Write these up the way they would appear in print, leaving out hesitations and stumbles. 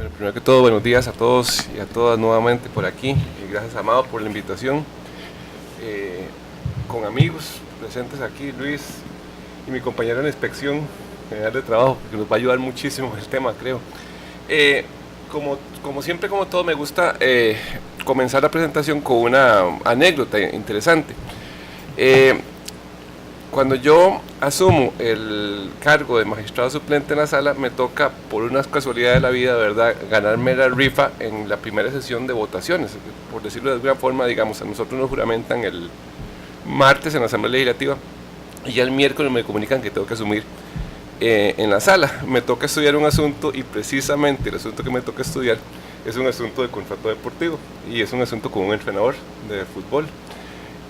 Bueno, primero que todo, buenos días a todos y a todas nuevamente por aquí. Y gracias, Amado, por la invitación. Con amigos presentes aquí, Luis y mi compañero en inspección general de trabajo, que nos va a ayudar muchísimo en el tema, creo. Como siempre, como todo, me gusta comenzar la presentación con una anécdota interesante. Cuando yo asumo el cargo de magistrado suplente en la sala, me toca, por unas casualidades de la vida, ¿verdad?, ganarme la rifa en la primera sesión de votaciones. Por decirlo de alguna forma, digamos, a nosotros nos juramentan el martes en la Asamblea Legislativa y ya el miércoles me comunican que tengo que asumir en la sala. Me toca estudiar un asunto y precisamente el asunto que me toca estudiar es un asunto de contrato deportivo y es un asunto con un entrenador de fútbol.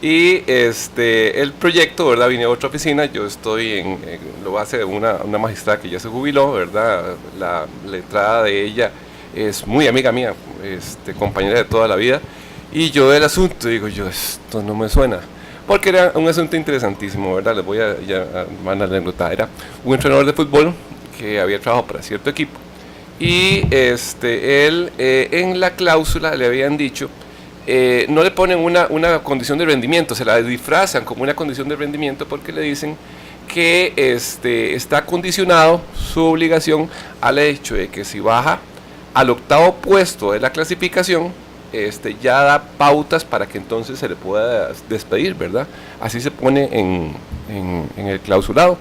Y el proyecto, ¿verdad?, viene a otra oficina. Yo estoy lo hace una magistrada que ya se jubiló, ¿verdad? La letrada de ella es muy amiga mía, compañera de toda la vida. Y yo del asunto digo, esto no me suena, porque era un asunto interesantísimo, ¿verdad? Les voy a mandar la anécdota. Era un entrenador de fútbol que había trabajado para cierto equipo y él en la cláusula le habían dicho, no le ponen una condición de rendimiento, se la disfrazan como una condición de rendimiento porque le dicen que está condicionado su obligación al hecho de que si baja al 8º puesto de la clasificación, ya da pautas para que entonces se le pueda despedir, ¿verdad? Así se pone en el clausulado.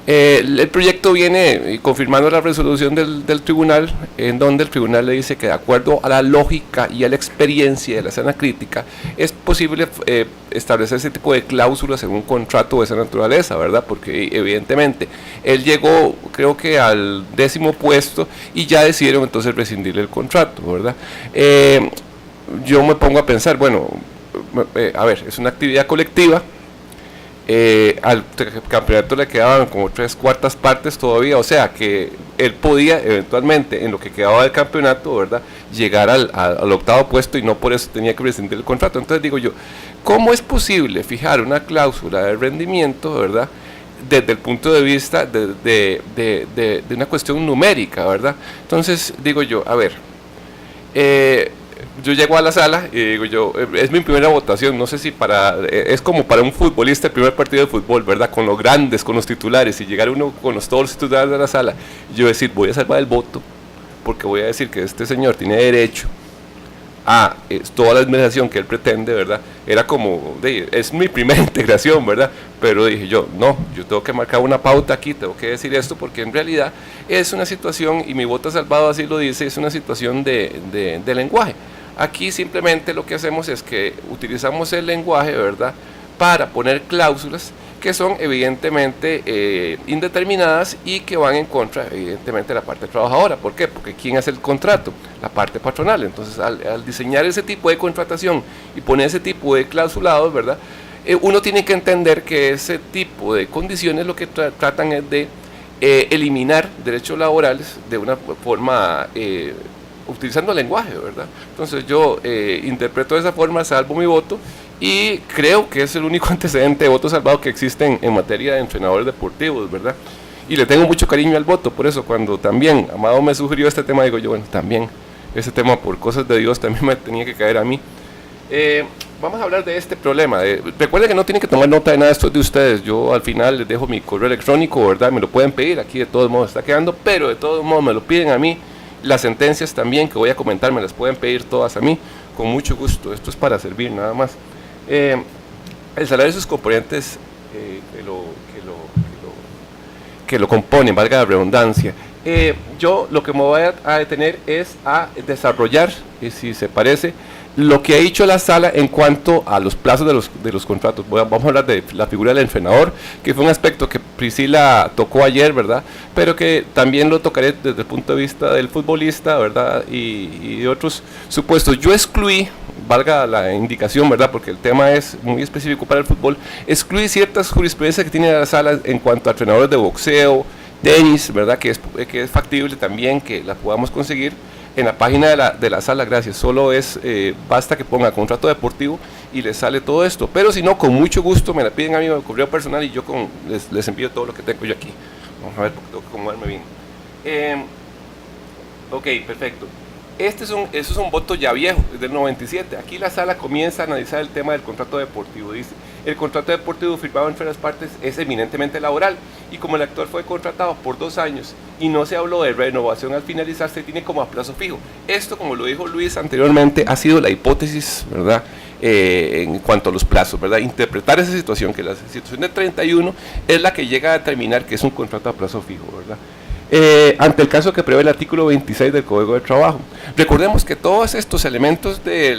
El proyecto viene confirmando la resolución del tribunal, en donde el tribunal le dice que de acuerdo a la lógica y a la experiencia de la sana crítica es posible establecer ese tipo de cláusulas en un contrato de esa naturaleza, ¿verdad? Porque evidentemente él llegó, creo que al 10º puesto y ya decidieron entonces rescindirle el contrato, ¿verdad? Yo me pongo a pensar, bueno, a ver, es una actividad colectiva. Al campeonato le quedaban como 3/4 partes todavía, o sea que él podía eventualmente en lo que quedaba del campeonato, ¿verdad?, llegar al 8º puesto y no por eso tenía que rescindir el contrato. Entonces digo yo, ¿cómo es posible fijar una cláusula de rendimiento, ¿verdad?, desde el punto de vista de una cuestión numérica, ¿verdad? Entonces digo yo, a ver, yo llego a la sala y digo yo, es mi primera votación, no sé si es como para un futbolista el primer partido de fútbol, ¿verdad?, con los grandes, con los titulares, y llegar uno con todos los titulares de la sala, y yo decir, voy a salvar el voto, porque voy a decir que este señor tiene derecho a toda la administración que él pretende, ¿verdad? Era como, es mi primera integración, ¿verdad? Pero dije yo, no, yo tengo que marcar una pauta aquí, tengo que decir esto, porque en realidad es una situación, y mi voto salvado así lo dice, es una situación de lenguaje. Aquí simplemente lo que hacemos es que utilizamos el lenguaje, ¿verdad?, para poner cláusulas que son evidentemente indeterminadas y que van en contra, evidentemente, de la parte trabajadora. ¿Por qué? Porque ¿quién hace el contrato? La parte patronal. Entonces, al diseñar ese tipo de contratación y poner ese tipo de clausulados, ¿verdad?, uno tiene que entender que ese tipo de condiciones lo que tratan es de eliminar derechos laborales de una forma utilizando el lenguaje, ¿verdad? Entonces yo interpreto de esa forma, salvo mi voto, y creo que es el único antecedente de voto salvado que existe en materia de entrenadores deportivos, ¿verdad? Y le tengo mucho cariño al voto, por eso cuando también Amado me sugirió este tema, digo yo, bueno, también ese tema, por cosas de Dios, también me tenía que caer a mí. Vamos a hablar de este problema. Recuerden que no tienen que tomar nota de nada de esto de ustedes. Yo al final les dejo mi correo electrónico, ¿verdad? Me lo pueden pedir, aquí de todos modos está quedando, pero de todos modos me lo piden a mí. Las sentencias también que voy a comentar me las pueden pedir todas a mí, con mucho gusto. Esto es para servir nada más. El salario de sus componentes que lo componen, valga la redundancia. Yo lo que me voy a detener es a desarrollar, si se parece, lo que ha dicho la sala en cuanto a los plazos de los contratos. Vamos a hablar de la figura del entrenador, que fue un aspecto que Priscila tocó ayer, ¿verdad?, pero que también lo tocaré desde el punto de vista del futbolista, ¿verdad?, y de otros supuestos. Yo excluí, valga la indicación, ¿verdad?, porque el tema es muy específico para el fútbol, excluí ciertas jurisprudencias que tiene la sala en cuanto a entrenadores de boxeo, tenis, ¿verdad?, que es factible también que la podamos conseguir en la página de la sala. Gracias, solo basta que ponga contrato deportivo y les sale todo esto, pero si no, con mucho gusto me la piden a mí en el correo personal y yo les envío todo lo que tengo yo aquí. Vamos a ver, porque tengo que acomodarme bien. Ok, perfecto. Eso es un voto ya viejo, es del 97. Aquí la sala comienza a analizar el tema del contrato deportivo. Dice, el contrato deportivo firmado entre las partes es eminentemente laboral y como el actor fue contratado por 2 años y no se habló de renovación al finalizar, se tiene como a plazo fijo. Esto, como lo dijo Luis anteriormente, ha sido la hipótesis, ¿verdad? En cuanto a los plazos, ¿verdad? Interpretar esa situación, que la situación de 31 es la que llega a determinar que es un contrato a plazo fijo, ¿verdad? Ante el caso que prevé el artículo 26 del Código de Trabajo. Recordemos que todos estos elementos de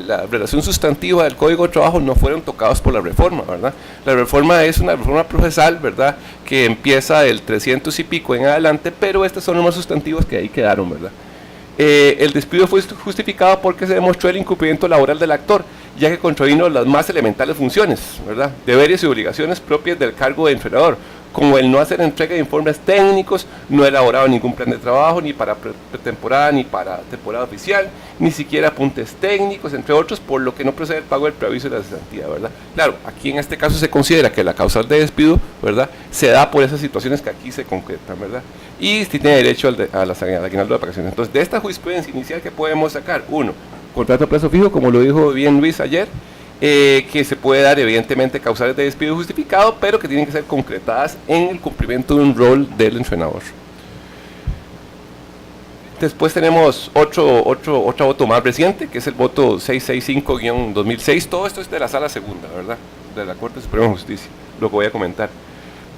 la relación sustantiva del Código de Trabajo no fueron tocados por la reforma, ¿verdad? La reforma es una reforma procesal, ¿verdad?, que empieza del 300 y pico en adelante, pero estas son normas sustantivas que ahí quedaron, ¿verdad? El despido fue justificado porque se demostró el incumplimiento laboral del actor, ya que contravino las más elementales funciones, ¿verdad?, deberes y obligaciones propias del cargo de entrenador, como el no hacer entrega de informes técnicos, no elaboraba ningún plan de trabajo, ni para pretemporada, ni para temporada oficial, ni siquiera apuntes técnicos, entre otros, por lo que no procede el pago del preaviso de la cesantía, ¿verdad? Claro, aquí en este caso se considera que la causal de despido, ¿verdad?, se da por esas situaciones que aquí se concretan, ¿verdad? Y si tiene derecho al aguinaldo de vacaciones. Entonces, de esta jurisprudencia inicial, ¿qué podemos sacar? Uno, contrato a plazo fijo, como lo dijo bien Luis ayer, que se puede dar evidentemente causales de despido justificado, pero que tienen que ser concretadas en el cumplimiento de un rol del entrenador. Después tenemos otro voto más reciente, que es el voto 665-2006. Todo esto es de la Sala Segunda, ¿verdad?, de la Corte Suprema de Justicia, lo que voy a comentar.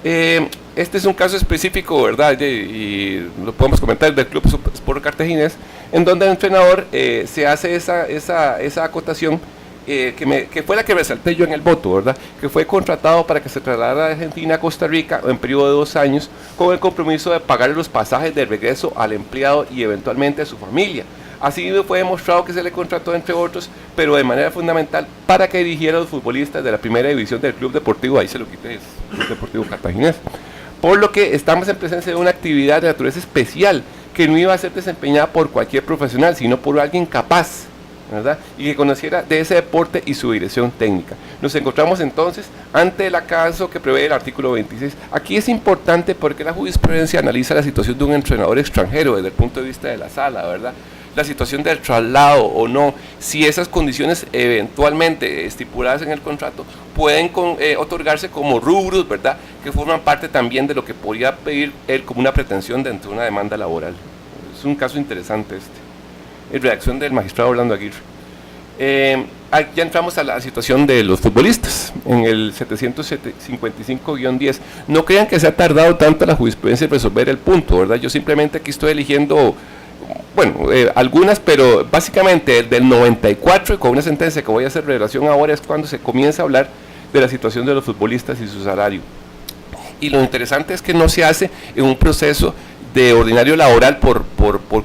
Este es un caso específico, ¿verdad?, y lo podemos comentar, del Club Sport Cartaginés, en donde el entrenador se hace esa acotación que fue la que resalté yo en el voto, ¿verdad?, que fue contratado para que se trasladara de Argentina a Costa Rica en periodo de 2 años con el compromiso de pagar los pasajes de regreso al empleado y eventualmente a su familia. Así fue demostrado que se le contrató, entre otros, pero de manera fundamental, para que dirigiera a los futbolistas de la primera división del Club Deportivo, ahí se lo quité, es Club Deportivo Cartaginés. Por lo que estamos en presencia de una actividad de naturaleza especial, que no iba a ser desempeñada por cualquier profesional, sino por alguien capaz, ¿verdad?, y que conociera de ese deporte y su dirección técnica. Nos encontramos entonces ante el acaso que prevé el artículo 26. Aquí es importante porque la jurisprudencia analiza la situación de un entrenador extranjero desde el punto de vista de la sala, ¿verdad?, la situación del traslado o no, si esas condiciones eventualmente estipuladas en el contrato pueden otorgarse como rubros, ¿verdad?, que forman parte también de lo que podría pedir él como una pretensión dentro de una demanda laboral. Es un caso interesante este. En redacción del magistrado Orlando Aguirre. Ya entramos a la situación de los futbolistas, en el 755-10. No crean que se ha tardado tanto la jurisprudencia en resolver el punto, ¿verdad? Yo simplemente aquí estoy eligiendo, bueno, algunas, pero básicamente el del 94, y con una sentencia que voy a hacer revelación ahora, es cuando se comienza a hablar de la situación de los futbolistas y su salario. Y lo interesante es que no se hace en un proceso de ordinario laboral por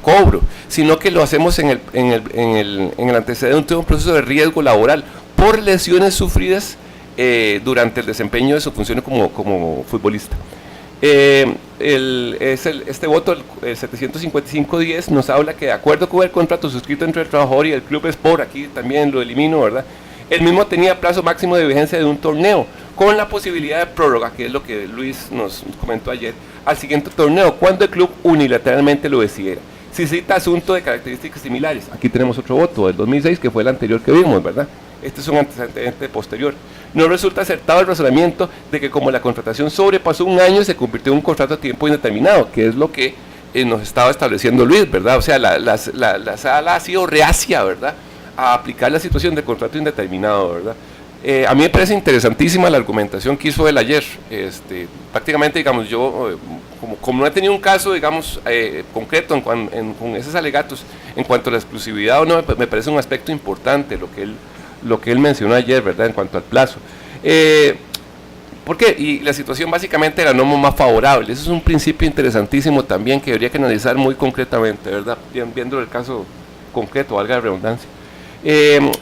cobro, sino que lo hacemos en el antecedente de un proceso de riesgo laboral por lesiones sufridas durante el desempeño de su función como futbolista. Este voto, el 755-10, nos habla que de acuerdo con el contrato suscrito entre el trabajador y el Club Sport, aquí también lo elimino, ¿verdad?, el mismo tenía plazo máximo de vigencia de un torneo, con la posibilidad de prórroga, que es lo que Luis nos comentó ayer, al siguiente torneo, cuando el club unilateralmente lo decidiera. Si cita asunto de características similares, aquí tenemos otro voto del 2006, que fue el anterior que vimos, ¿verdad? Este es un antecedente posterior. No resulta acertado el razonamiento de que como la contratación sobrepasó 1 año, se convirtió en un contrato a tiempo indeterminado, que es lo que nos estaba estableciendo Luis, ¿verdad? O sea, la sala ha sido reacia, ¿verdad?, a aplicar la situación de contrato indeterminado, ¿verdad? A mí me parece interesantísima la argumentación que hizo él ayer. Prácticamente, digamos, yo, como no he tenido un caso, digamos, concreto con esos alegatos en cuanto a la exclusividad o no, me parece un aspecto importante lo que él mencionó ayer, ¿verdad?, en cuanto al plazo. ¿Por qué? Y la situación básicamente era no más favorable. Eso es un principio interesantísimo también que habría que analizar muy concretamente, ¿verdad?, viendo el caso concreto, valga la redundancia.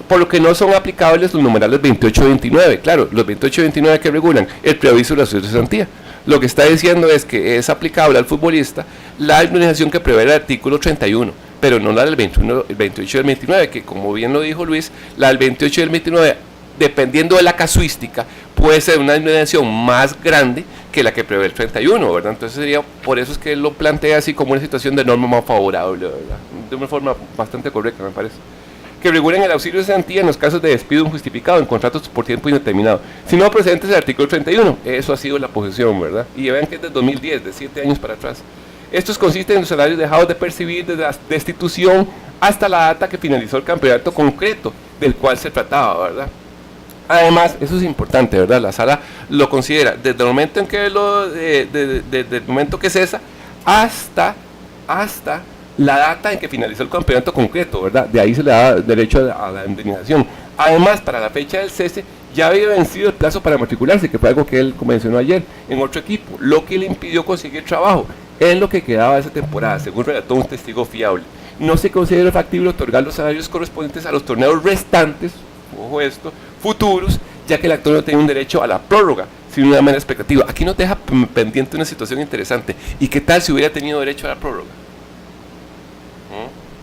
Por lo que no son aplicables los numerales 28 y 29. Claro, los 28 y 29 que regulan el preaviso de la cesantía. Lo que está diciendo es que es aplicable al futbolista la indemnización que prevé el artículo 31, pero no la del 21, el 28 y el 29, que como bien lo dijo Luis, la del 28 y el 29 dependiendo de la casuística, puede ser una disminución más grande que la que prevé el 31, ¿verdad? Entonces sería, por eso es que él lo plantea así como una situación de norma más favorable, ¿verdad? De una forma bastante correcta, me parece. Que regulen el auxilio de cesantía en los casos de despido injustificado en contratos por tiempo indeterminado, si no presentes el artículo 31. Eso ha sido la posición, ¿verdad? Y vean que es de 2010, de 7 años para atrás. Estos consisten en los salarios dejados de percibir desde la destitución hasta la data que finalizó el campeonato concreto del cual se trataba, ¿verdad? Además, eso es importante, ¿verdad? La sala lo considera desde el momento en que desde el momento que cesa hasta la data en que finalizó el campeonato concreto, ¿verdad? De ahí se le da derecho a la indemnización. Además, para la fecha del cese ya había vencido el plazo para matricularse, que fue algo que él mencionó ayer, en otro equipo, lo que le impidió conseguir trabajo en lo que quedaba de esa temporada, según relató un testigo fiable. No se considera factible otorgar los salarios correspondientes a los torneos restantes, ojo esto, futuros, ya que el actor no tiene un derecho a la prórroga, sino una mera expectativa. Aquí nos deja pendiente una situación interesante. ¿Y qué tal si hubiera tenido derecho a la prórroga?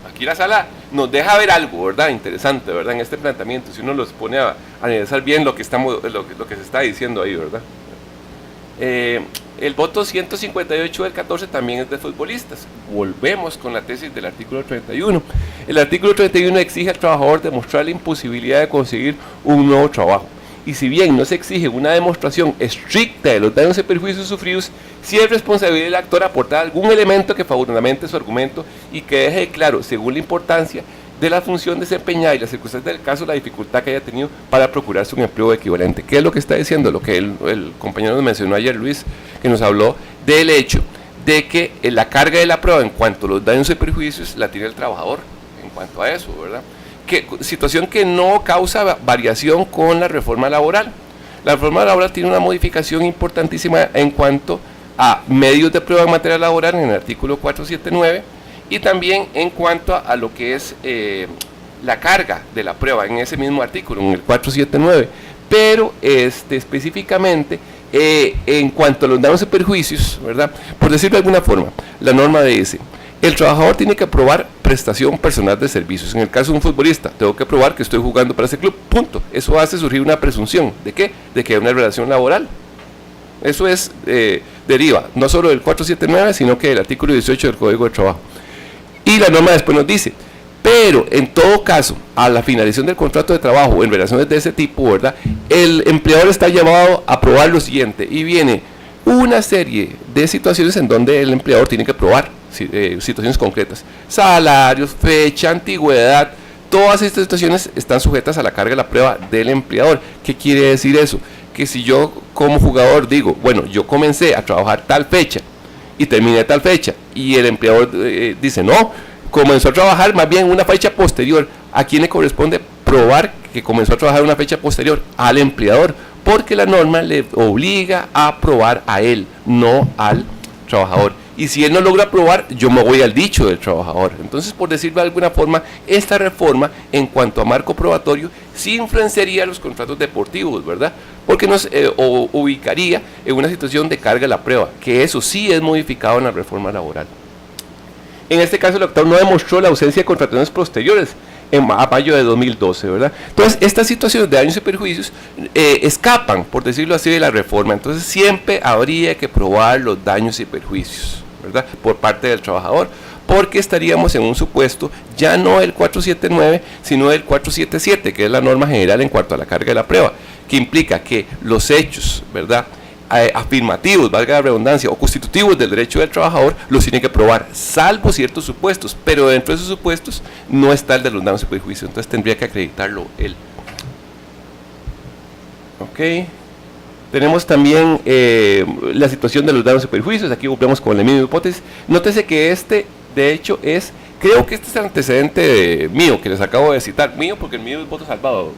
Aquí la sala nos deja ver algo, ¿verdad? Interesante, ¿verdad? En este planteamiento, si uno los pone a analizar bien lo que se está diciendo ahí, ¿verdad? El voto 158 del 14 también es de futbolistas. Volvemos con la tesis del artículo 31. El artículo 31 exige al trabajador demostrar la imposibilidad de conseguir un nuevo trabajo. Y si bien no se exige una demostración estricta de los daños y perjuicios sufridos, sí es responsabilidad del actor aportar algún elemento que favoramente su argumento y que deje claro, según la importancia de la función desempeñada y las circunstancias del caso, la dificultad que haya tenido para procurarse un empleo equivalente. ¿Qué es lo que está diciendo? Lo que el compañero nos mencionó ayer, Luis, que nos habló del hecho de que la carga de la prueba en cuanto a los daños y perjuicios la tiene el trabajador, en cuanto a eso, ¿verdad? Situación que no causa variación con la reforma laboral. La reforma laboral tiene una modificación importantísima en cuanto a medios de prueba en materia laboral en el artículo 479 y también en cuanto a lo que es la carga de la prueba en ese mismo artículo, en el 479, pero específicamente en cuanto a los daños y perjuicios, ¿verdad? Por decirlo de alguna forma, la norma dice: el trabajador tiene que probar prestación personal de servicios. En el caso de un futbolista, tengo que probar que estoy jugando para ese club, punto. Eso hace surgir una presunción. ¿De qué? De que hay una relación laboral. Eso es, deriva no solo del 479, sino que del artículo 18 del Código de Trabajo. Y la norma después nos dice: pero en todo caso, a la finalización del contrato de trabajo en relaciones de ese tipo, ¿verdad?, el empleador está llamado a probar lo siguiente, y viene una serie de situaciones en donde el empleador tiene que probar situaciones concretas: salarios, fecha, antigüedad. Todas estas situaciones están sujetas a la carga de la prueba del empleador. ¿Qué quiere decir eso? Que si yo como jugador digo, bueno, yo comencé a trabajar tal fecha y terminé tal fecha, y el empleador dice, no, comenzó a trabajar más bien una fecha posterior, ¿a quién le corresponde probar que comenzó a trabajar una fecha posterior? Al empleador, porque la norma le obliga a probar a él, no al trabajador. Y si él no logra probar, yo me voy al dicho del trabajador. Entonces, por decirlo de alguna forma, esta reforma en cuanto a marco probatorio sí influenciaría los contratos deportivos, ¿verdad? Porque nos ubicaría en una situación de carga de la prueba, que eso sí es modificado en la reforma laboral. En este caso, el actor no demostró la ausencia de contrataciones posteriores a mayo de 2012, ¿verdad? Entonces, estas situaciones de daños y perjuicios escapan, por decirlo así, de la reforma. Entonces, siempre habría que probar los daños y perjuicios, ¿verdad?, por parte del trabajador, porque estaríamos en un supuesto ya no del 479, sino del 477, que es la norma general en cuanto a la carga de la prueba, que implica que los hechos, ¿verdad?, afirmativos, valga la redundancia, o constitutivos del derecho del trabajador, los tiene que probar, salvo ciertos supuestos, pero dentro de esos supuestos no está el de los daños y perjuicios, entonces tendría que acreditarlo él. Ok. Tenemos también la situación de los daños y perjuicios. Aquí volvemos con la misma hipótesis. Nótese que de hecho, creo que este es el antecedente mío, que les acabo de citar. Mío, porque el mío es voto salvado.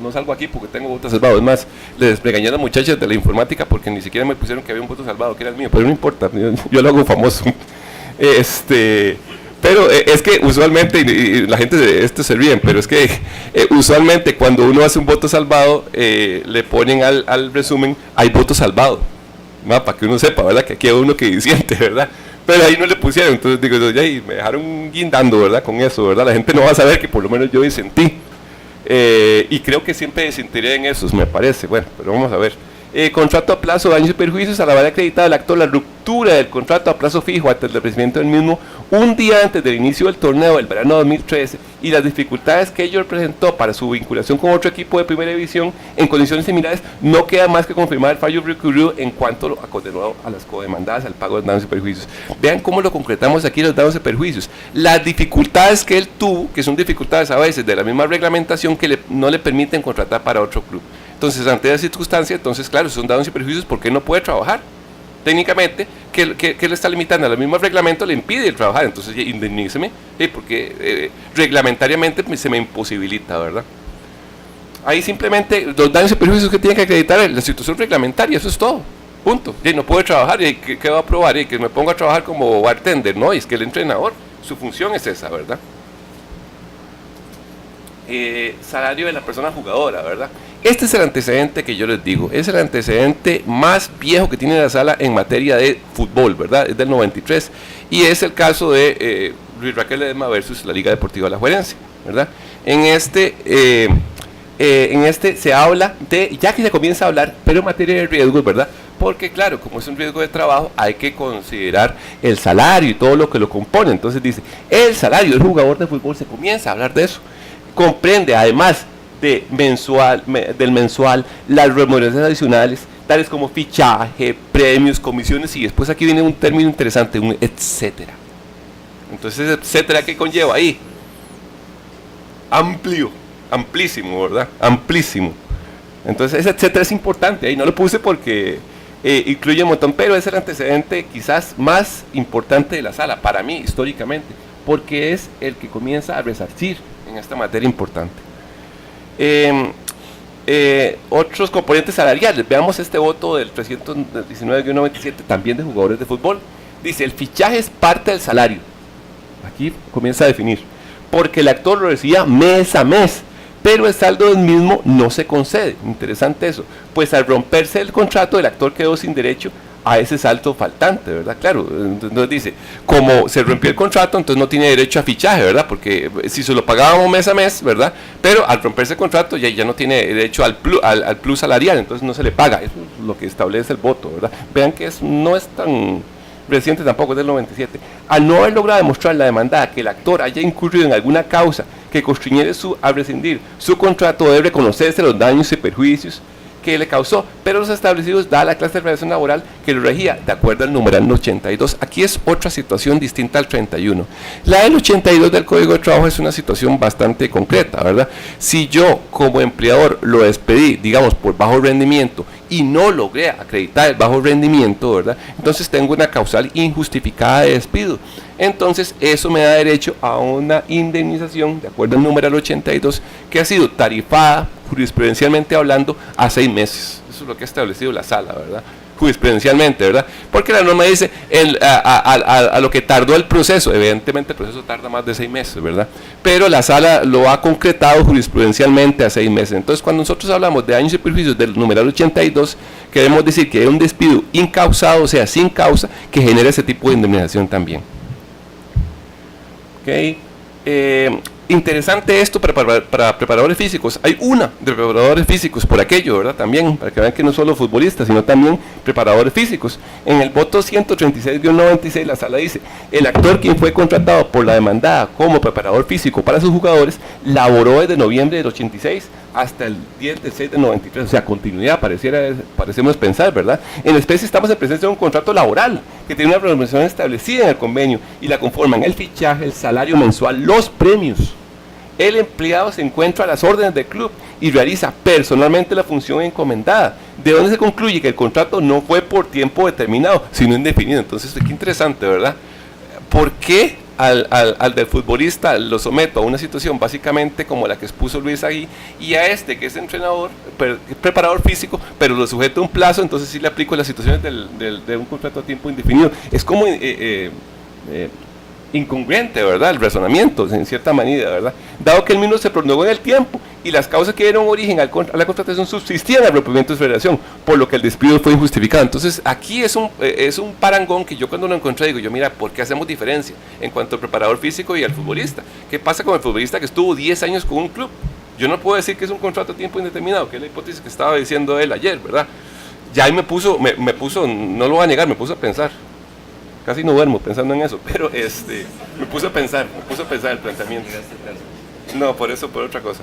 No salgo aquí porque tengo voto salvado. Es más, les regañé a las muchachas de la informática porque ni siquiera me pusieron que había un voto salvado, que era el mío. Pero no importa, yo lo hago famoso. Pero es que usualmente, y la gente de esto se ríen, pero es que usualmente cuando uno hace un voto salvado, le ponen al resumen, hay voto salvado, ¿no? Para que uno sepa, ¿verdad?, que aquí hay uno que disiente, ¿verdad? Pero ahí no le pusieron, entonces digo, ya, y me dejaron guindando, ¿verdad?, con eso, ¿verdad? La gente no va a saber que por lo menos yo disentí. Y creo que siempre desinteré en esos, me parece. Bueno, pero vamos a ver. Contrato a plazo, daños y perjuicios. Al haber acreditado el actor la ruptura del contrato a plazo fijo ante el ofrecimiento del mismo un día antes del inicio del torneo del verano 2013 y las dificultades que ello representó para su vinculación con otro equipo de primera división en condiciones similares, no queda más que confirmar el fallo recurrido en cuanto a condenado a las codemandadas al pago de daños y perjuicios. Vean cómo lo concretamos aquí, los daños y perjuicios. Las dificultades que él tuvo, que son dificultades a veces de la misma reglamentación que no le permiten contratar para otro club. Entonces, ante esa circunstancia, entonces, claro, son daños y perjuicios porque no puede trabajar. Técnicamente, que le está limitando al mismo reglamento, le impide el trabajar. Entonces, indemníceme, porque reglamentariamente se me imposibilita, ¿verdad? Ahí simplemente los daños y perjuicios que tiene que acreditar la situación reglamentaria, eso es todo. Punto. Y no puede trabajar, ¿y qué va a probar? ¿Y que me ponga a trabajar como bartender? No, y es que el entrenador, su función es esa, ¿verdad? Salario de la persona jugadora, ¿verdad? Este es el antecedente que yo les digo, es el antecedente más viejo que tiene la sala en materia de fútbol, ¿verdad? Es del 93 y es el caso de Luis Raquel Ledesma versus la Liga Deportiva Alajuelense, ¿verdad? En este se habla de, ya que se comienza a hablar, pero en materia de riesgos, ¿verdad? Porque claro, como es un riesgo de trabajo, hay que considerar el salario y todo lo que lo compone. Entonces dice, el salario del jugador de fútbol, se comienza a hablar de eso. Comprende además del mensual, las remuneraciones adicionales, tales como fichaje, premios, comisiones, y después aquí viene un término interesante, un etcétera. Entonces, etcétera, ¿qué conlleva ahí? Amplísimo, ¿verdad? Amplísimo. Entonces, ese etcétera es importante, ahí no lo puse porque incluye un montón, pero es el antecedente quizás más importante de la sala, para mí, históricamente, porque es el que comienza a resarcir en esta materia importante. Otros componentes salariales, veamos este voto del 319-97, también de jugadores de fútbol. Dice, el fichaje es parte del salario. Aquí comienza a definir, porque el actor lo recibía mes a mes, pero el saldo del mismo no se concede. Interesante eso, pues al romperse el contrato, el actor quedó sin derecho a ese salto faltante, ¿verdad? Claro, entonces dice, como se rompió el contrato, entonces no tiene derecho a fichaje, ¿verdad? Porque si se lo pagábamos mes a mes, ¿verdad? Pero al romperse el contrato ya no tiene derecho al plus salarial, entonces no se le paga. Eso es lo que establece el voto, ¿verdad? Vean que no es tan reciente tampoco, es del 97. Al no haber logrado demostrar la demandada que el actor haya incurrido en alguna causa que constriñere a rescindir su contrato, debe reconocerse los daños y perjuicios que le causó, pero los establecidos da la clase de relación laboral que lo regía de acuerdo al numeral 82. Aquí es otra situación distinta al 31. La del 82 del Código de Trabajo es una situación bastante concreta, ¿verdad? Si yo como empleador lo despedí, digamos, por bajo rendimiento y no logré acreditar el bajo rendimiento, ¿verdad? Entonces tengo una causal injustificada de despido. Entonces eso me da derecho a una indemnización de acuerdo al numeral 82 que ha sido tarifada jurisprudencialmente hablando a 6 meses. Eso es lo que ha establecido la sala, ¿verdad? Jurisprudencialmente, ¿verdad? Porque la norma dice a lo que tardó el proceso. Evidentemente el proceso tarda más de 6 meses, ¿verdad? Pero la sala lo ha concretado jurisprudencialmente a 6 meses. Entonces, cuando nosotros hablamos de daños y perjuicios del numeral 82, queremos decir que hay un despido incausado, o sea, sin causa, que genera ese tipo de indemnización también. ¿Ok? Interesante esto para preparadores físicos. Hay una de preparadores físicos por aquello, ¿verdad? También, para que vean que no solo futbolistas, sino también preparadores físicos. En el voto 136-96, la sala dice, el actor quien fue contratado por la demandada como preparador físico para sus jugadores, laboró desde noviembre del 86 hasta el 10 de 6 del 93, o sea, continuidad, parecemos pensar, ¿verdad? En especie estamos en presencia de un contrato laboral que tiene una remuneración establecida en el convenio y la conforman el fichaje, el salario mensual, los premios. El empleado se encuentra a las órdenes del club y realiza personalmente la función encomendada, de donde se concluye que el contrato no fue por tiempo determinado, sino indefinido. Entonces, qué interesante, ¿verdad? ¿Por qué al del futbolista lo someto a una situación básicamente como la que expuso Luis ahí, y a este que es entrenador, preparador físico, pero lo sujeto a un plazo? Entonces sí le aplico las situaciones de un contrato a tiempo indefinido? Es como incongruente, ¿verdad? El razonamiento, en cierta manera, ¿verdad? Dado que el mismo se prolongó en el tiempo y las causas que dieron origen a la contratación subsistían al rompimiento de su relación, por lo que el despido fue injustificado. Entonces, aquí es un parangón que yo cuando lo encontré digo, yo mira, ¿por qué hacemos diferencia en cuanto al preparador físico y al futbolista? ¿Qué pasa con el futbolista que estuvo 10 años con un club? Yo no puedo decir que es un contrato a tiempo indeterminado, que es la hipótesis que estaba diciendo él ayer, ¿verdad? Ya ahí me puso, no lo voy a negar, me puso a pensar. Casi no duermo pensando en eso, pero me puse a pensar el planteamiento. No, por eso, por otra cosa.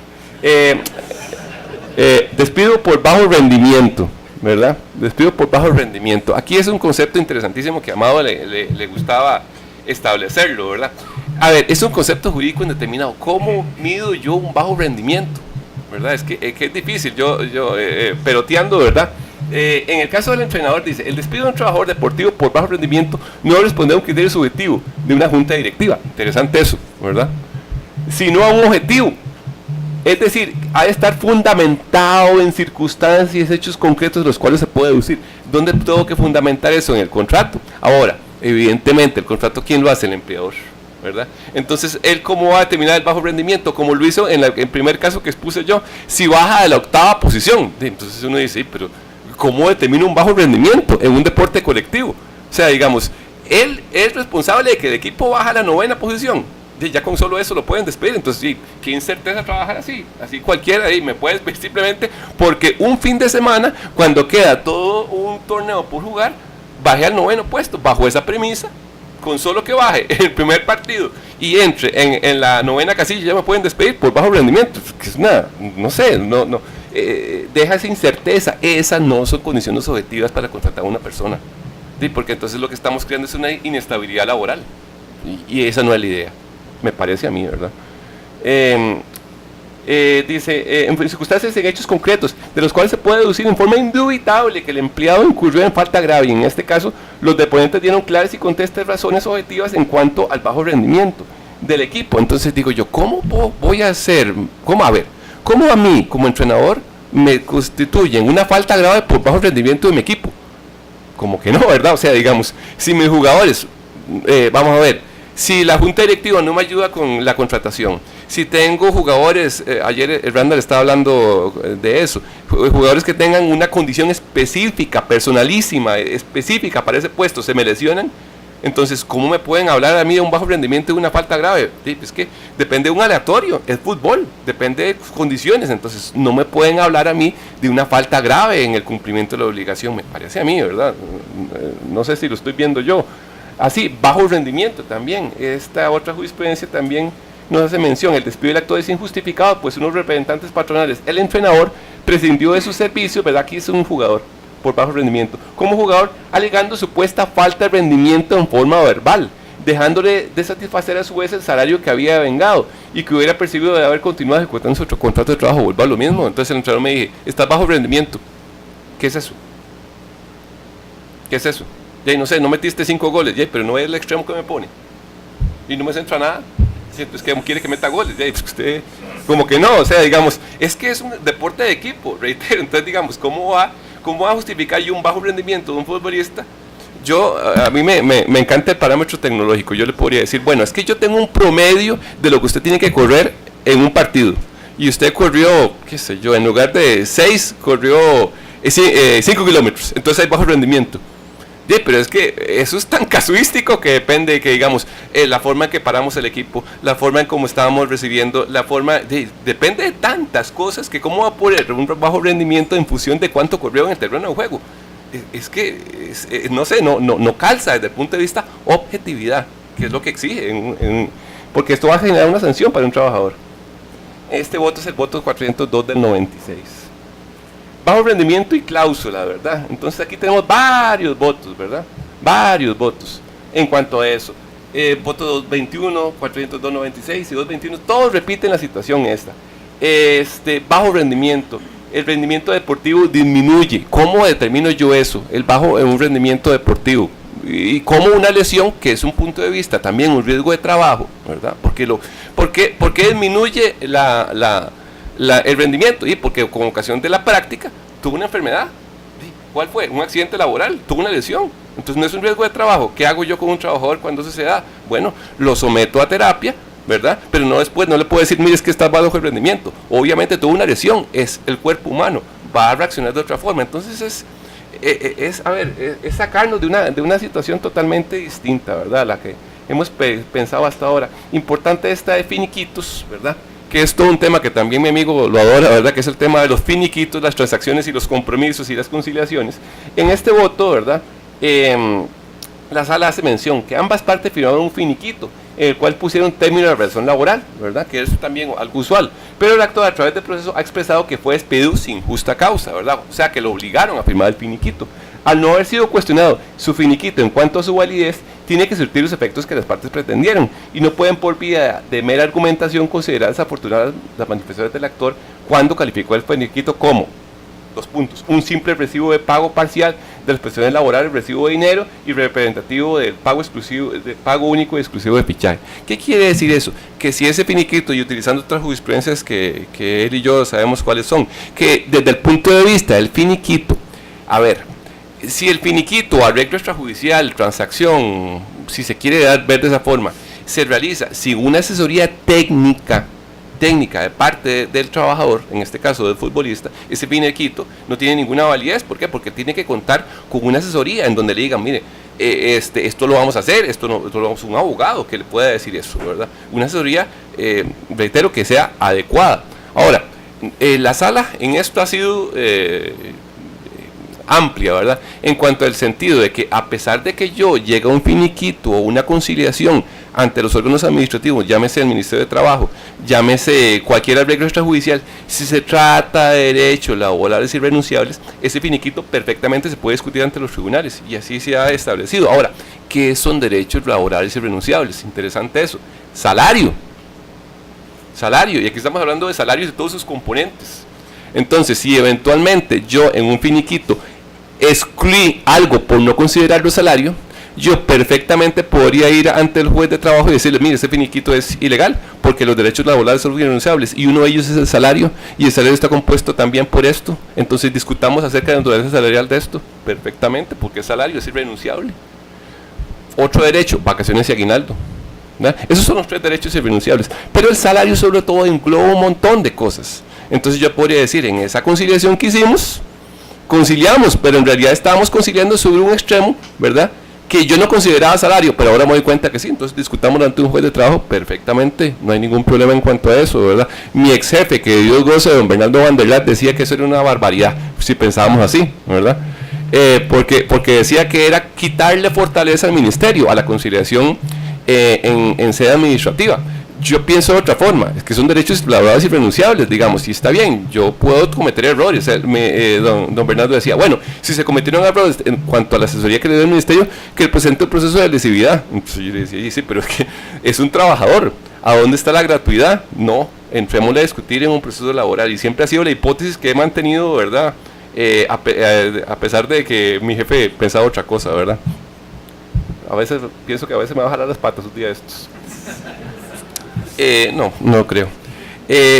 Despido por bajo rendimiento, ¿verdad? Despido por bajo rendimiento. Aquí es un concepto interesantísimo que a Amado le gustaba establecerlo, ¿verdad? A ver, es un concepto jurídico indeterminado. ¿Cómo mido yo un bajo rendimiento? ¿Verdad? Es que es difícil, yo peloteando, ¿verdad? En el caso del entrenador dice, el despido de un trabajador deportivo por bajo rendimiento no responde a un criterio subjetivo de una junta directiva. Interesante eso, ¿verdad? Sino a un objetivo. Es decir, ha de estar fundamentado en circunstancias, hechos concretos de los cuales se puede deducir. ¿Dónde tengo que fundamentar eso? En el contrato. Ahora, evidentemente, el contrato, ¿quién lo hace? El empleador, ¿verdad? Entonces, ¿él cómo va a determinar el bajo rendimiento? Como lo hizo en el primer caso que expuse yo, si baja de la 8ª posición. Entonces uno dice, pero ¿cómo determina un bajo rendimiento en un deporte colectivo? O sea, digamos, él es responsable de que el equipo baja a la 9ª posición. Ya con solo eso lo pueden despedir. Entonces, sí, qué incerteza trabajar así cualquiera ahí me puede despedir simplemente porque un fin de semana, cuando queda todo un torneo por jugar, baje al 9º puesto, bajo esa premisa, con solo que baje el primer partido y entre en la 9ª casilla, ya me pueden despedir por bajo rendimiento. Que es una, no sé, deja esa incerteza. Esas no son condiciones objetivas para contratar a una persona, ¿sí? Porque entonces lo que estamos creando es una inestabilidad laboral y esa no es la idea, me parece a mí, ¿verdad? Dice, en circunstancias en hechos concretos, de los cuales se puede deducir en forma indubitable que el empleado incurrió en falta grave, y en este caso, los deponentes dieron claras y contestas razones objetivas en cuanto al bajo rendimiento del equipo. Entonces digo yo, ¿cómo voy a hacer? ¿Cómo a mí, como entrenador, me constituyen una falta grave por bajo rendimiento de mi equipo? Como que no, ¿verdad? O sea, digamos, si mis jugadores, vamos a ver, si la junta directiva no me ayuda con la contratación, si tengo jugadores, ayer Randall estaba hablando de eso, jugadores que tengan una condición específica, personalísima, específica para ese puesto, se me lesionan, entonces, ¿cómo me pueden hablar a mí de un bajo rendimiento y de una falta grave? Sí, es que depende de un aleatorio, es fútbol, depende de condiciones, entonces no me pueden hablar a mí de una falta grave en el cumplimiento de la obligación, me parece a mí, ¿verdad? No sé si lo estoy viendo yo. Así, bajo rendimiento también, esta otra jurisprudencia también nos hace mención, el despido del actor es injustificado, pues unos representantes patronales, el entrenador prescindió de sus servicios, ¿verdad? Aquí es un jugador por bajo rendimiento, como jugador, alegando supuesta falta de rendimiento en forma verbal, dejándole de satisfacer a su vez el salario que había vengado y que hubiera percibido de haber continuado ejecutando su otro contrato de trabajo. Vuelvo a lo mismo. Entonces el entrenador me dije, estás bajo rendimiento. ¿Qué es eso? ¿Qué es eso? Ya, no sé, no metiste 5 goles, ya, pero no es el extremo que me pone y no me centra nada. Es que quiere que meta goles, ya, pues usted como que no, o sea, digamos, es que es un deporte de equipo, reitero. Entonces, digamos, ¿cómo va a justificar yo un bajo rendimiento de un futbolista? A mí me encanta el parámetro tecnológico. Yo le podría decir, bueno, es que yo tengo un promedio de lo que usted tiene que correr en un partido, y usted corrió, qué sé yo, en lugar de 6, corrió 5 kilómetros, entonces hay bajo rendimiento. Sí, pero es que eso es tan casuístico que depende de que, digamos, la forma en que paramos el equipo, la forma en cómo estábamos recibiendo, depende de tantas cosas que cómo va a poner un bajo rendimiento en función de cuánto corrió en el terreno de juego. Es que, no sé, no calza desde el punto de vista objetividad, que es lo que exige, porque esto va a generar una sanción para un trabajador. Este voto es el voto 402 del 96. Bajo rendimiento y cláusula, ¿verdad? Entonces aquí tenemos varios votos, ¿verdad? Varios votos en cuanto a eso. Voto 221, 402, 96 y 221, todos repiten la situación esta. Bajo rendimiento. El rendimiento deportivo disminuye. ¿Cómo determino yo eso? El bajo en un rendimiento deportivo. Y como una lesión, que es un punto de vista también un riesgo de trabajo, ¿verdad? ¿Por qué disminuye el rendimiento? Y porque con ocasión de la práctica tuvo una enfermedad. ¿Cuál fue? Un accidente laboral, tuvo una lesión. Entonces no es un riesgo de trabajo. ¿Qué hago yo con un trabajador cuando eso se da? Bueno, lo someto a terapia, ¿verdad? Pero no después, no le puedo decir, mire, es que está bajo el rendimiento. Obviamente tuvo una lesión, es el cuerpo humano, va a reaccionar de otra forma. Entonces es sacarnos de una situación totalmente distinta, ¿verdad? La que hemos pensado hasta ahora. Importante esta de finiquitos, ¿verdad? que es todo un tema que también mi amigo lo adora, ¿verdad? Que es el tema de los finiquitos, las transacciones y los compromisos y las conciliaciones. En este voto, ¿verdad? La sala hace mención que ambas partes firmaron un finiquito, en el cual pusieron término de la relación laboral, ¿verdad? Que es también algo usual. Pero el actor, a través del proceso, ha expresado que fue despedido sin justa causa, ¿verdad? O sea, que lo obligaron a firmar el finiquito. Al no haber sido cuestionado su finiquito en cuanto a su validez, tiene que surtir los efectos que las partes pretendieron, y no pueden por vía de mera argumentación considerar desafortunadas las manifestaciones del actor cuando calificó el finiquito como, dos puntos, un simple recibo de pago parcial de las prestaciones laborales, recibo de dinero y representativo del pago exclusivo, de pago único y exclusivo de fichaje. ¿Qué quiere decir eso? Que si ese finiquito, y utilizando otras jurisprudencias que él y yo sabemos cuáles son, que desde el punto de vista del finiquito, a ver, si el finiquito, arreglo extrajudicial, transacción, si se quiere ver de esa forma, se realiza sin una asesoría técnica de parte del trabajador, en este caso del futbolista, ese finiquito no tiene ninguna validez. ¿Por qué? Porque tiene que contar con una asesoría en donde le digan, mire, esto lo vamos a hacer, esto lo vamos a un abogado que le pueda decir eso, ¿verdad? Una asesoría, reitero, que sea adecuada. Ahora, la sala en esto ha sido amplia, ¿verdad? En cuanto al sentido de que a pesar de que yo llegue a un finiquito o una conciliación ante los órganos administrativos, llámese el Ministerio de Trabajo, llámese cualquier arreglo extrajudicial, si se trata de derechos laborales irrenunciables, ese finiquito perfectamente se puede discutir ante los tribunales, y así se ha establecido. Ahora, ¿qué son derechos laborales irrenunciables? Interesante eso. Salario, y aquí estamos hablando de salarios de todos sus componentes. Entonces, si eventualmente yo en un finiquito excluí algo por no considerarlo salario, yo perfectamente podría ir ante el juez de trabajo y decirle, mire, ese finiquito es ilegal porque los derechos laborales son irrenunciables y uno de ellos es el salario, y el salario está compuesto también por esto, entonces discutamos acerca de la naturaleza salarial de esto, perfectamente, porque el salario es irrenunciable. Otro derecho, vacaciones y aguinaldo, ¿verdad? Esos son los tres derechos irrenunciables, pero el salario sobre todo engloba un montón de cosas. Entonces yo podría decir, en esa conciliación que hicimos, conciliamos, pero en realidad estábamos conciliando sobre un extremo, ¿verdad?, que yo no consideraba salario, pero ahora me doy cuenta que sí. Entonces discutamos ante un juez de trabajo perfectamente, no hay ningún problema en cuanto a eso, ¿verdad? Mi ex jefe, que Dios goce, don Bernardo Van der Laat, decía que eso era una barbaridad, si pensábamos así, ¿verdad? Porque decía que era quitarle fortaleza al ministerio, a la conciliación en sede administrativa. Yo pienso de otra forma, es que son derechos laborales irrenunciables, digamos, y está bien, yo puedo cometer errores. Don Bernardo decía, bueno, si se cometieron errores en cuanto a la asesoría que le dio el ministerio, que él presente el proceso de lesividad. Entonces yo le decía, sí, pero es que es un trabajador, ¿a dónde está la gratuidad? No, entrémosle a discutir en un proceso laboral, y siempre ha sido la hipótesis que he mantenido, ¿verdad? A pesar de que mi jefe pensaba otra cosa, ¿verdad? A veces pienso que a veces me va a jalar las patas un día de estos. No creo.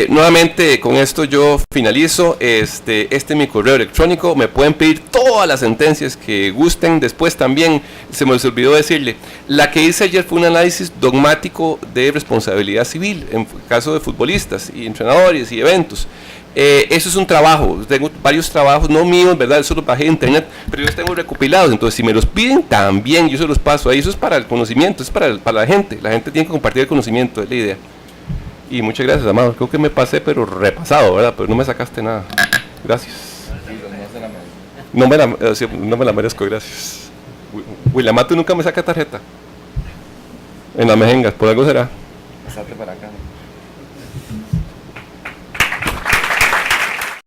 Nuevamente con esto yo finalizo. Este es mi correo electrónico. Me pueden pedir todas las sentencias que gusten. Después también se me olvidó decirle, la que hice ayer fue un análisis dogmático de responsabilidad civil en caso de futbolistas y entrenadores y eventos. Eso es un trabajo, tengo varios trabajos, no míos, ¿verdad? Eso los bajé de internet, pero yo los tengo recopilados. Entonces si me los piden también yo se los paso ahí. Eso es para el conocimiento, es para la gente tiene que compartir el conocimiento, es la idea. Y muchas gracias, amado, creo que me pasé pero repasado, ¿verdad? Pero no me sacaste nada, gracias. No me la merezco, gracias. Williamato nunca me saca tarjeta en las mejengas, por algo será. Pasate para acá.